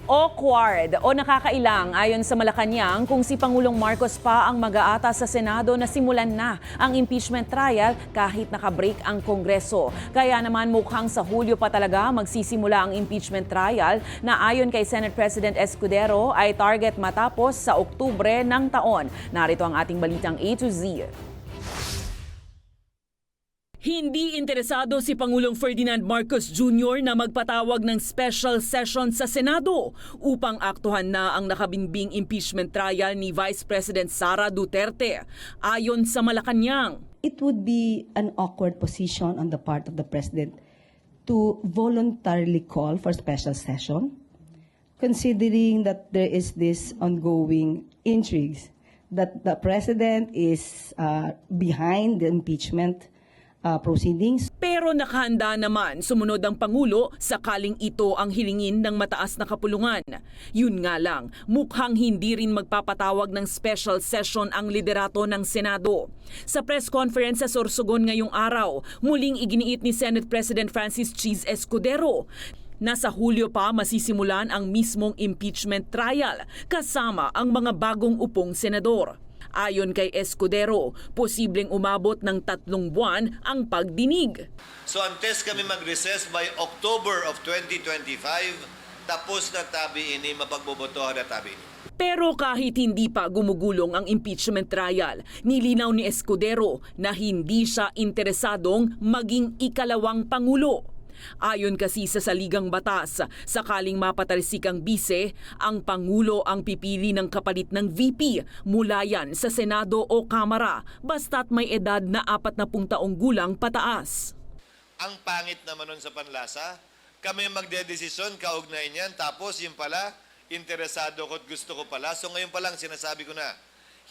Awkward o nakakailang ayon sa Malacanang kung si Pangulong Marcos pa ang mag-aata sa Senado na simulan na ang impeachment trial kahit nakabreak ang Kongreso. Kaya naman mukhang sa Hulyo pa talaga magsisimula ang impeachment trial na ayon kay Senate President Escudero ay target matapos sa Oktubre ng taon. Narito ang ating balitang A to Z. Hindi interesado si Pangulong Ferdinand Marcos Jr. na magpatawag ng special session sa Senado upang aktuhan na ang nakabinbing impeachment trial ni Vice President Sara Duterte. Ayon sa Malacanang, it would be an awkward position on the part of the President to voluntarily call for special session, considering that there is this ongoing intrigues that the President is behind the impeachment proceedings. Pero nakahanda naman sumunod ang Pangulo sakaling ito ang hilingin ng mataas na kapulungan. Yun nga lang, mukhang hindi rin magpapatawag ng special session ang liderato ng Senado. Sa press conference sa Sorsogon ngayong araw, muling iginiit ni Senate President Francis Cheese Escudero na sa Hulyo pa masisimulan ang mismong impeachment trial kasama ang mga bagong upong senador. Ayon kay Escudero, posibleng umabot ng 3 buwan ang pagdinig. So antes kami mag-recess by October of 2025, tapos na tabi ini, mapagbobotohan na tabi ini. Pero kahit hindi pa gumugulong ang impeachment trial, nilinaw ni Escudero na hindi siya interesadong maging ikalawang Pangulo. Ayon kasi sa saligang batas, sakaling mapatalsik ang bise, ang Pangulo ang pipili ng kapalit ng VP mula yan sa Senado o Kamara basta't may edad na 40 taong gulang pataas. Ang pangit naman nun sa panlasa, kami magdedesisyon, kaugnay niyan, tapos yung pala, interesado ko at gusto ko pala. So ngayon pa lang sinasabi ko na,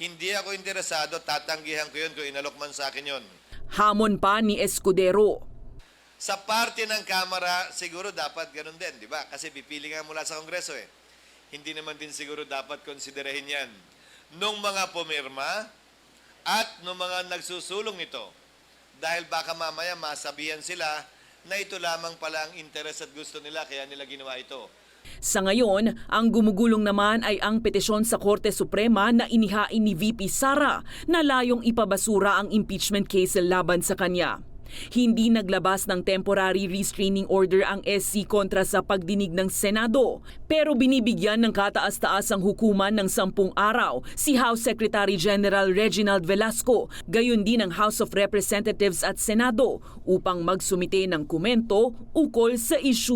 hindi ako interesado, tatanggihan ko yun kung inalok man sa akin yun. Hamon pa ni Escudero. Sa parte ng Kamara, siguro dapat ganun din, di ba? Kasi pipili nga mula sa Kongreso eh. Hindi naman din siguro dapat konsiderahin yan nung mga pumirma at nung mga nagsusulong ito. Dahil baka mamaya masabihan sila na ito lamang pala ang interes at gusto nila kaya nila ginawa ito. Sa ngayon, ang gumugulong naman ay ang petisyon sa Korte Suprema na inihain ni VP Sara na layong ipabasura ang impeachment case laban sa kanya. Hindi naglabas ng temporary restraining order ang SC kontra sa pagdinig ng Senado. Pero binibigyan ng kataas-taasang hukuman ng 10 araw si House Secretary General Reginald Velasco, gayon din ang House of Representatives at Senado upang magsumite ng komento ukol sa issue.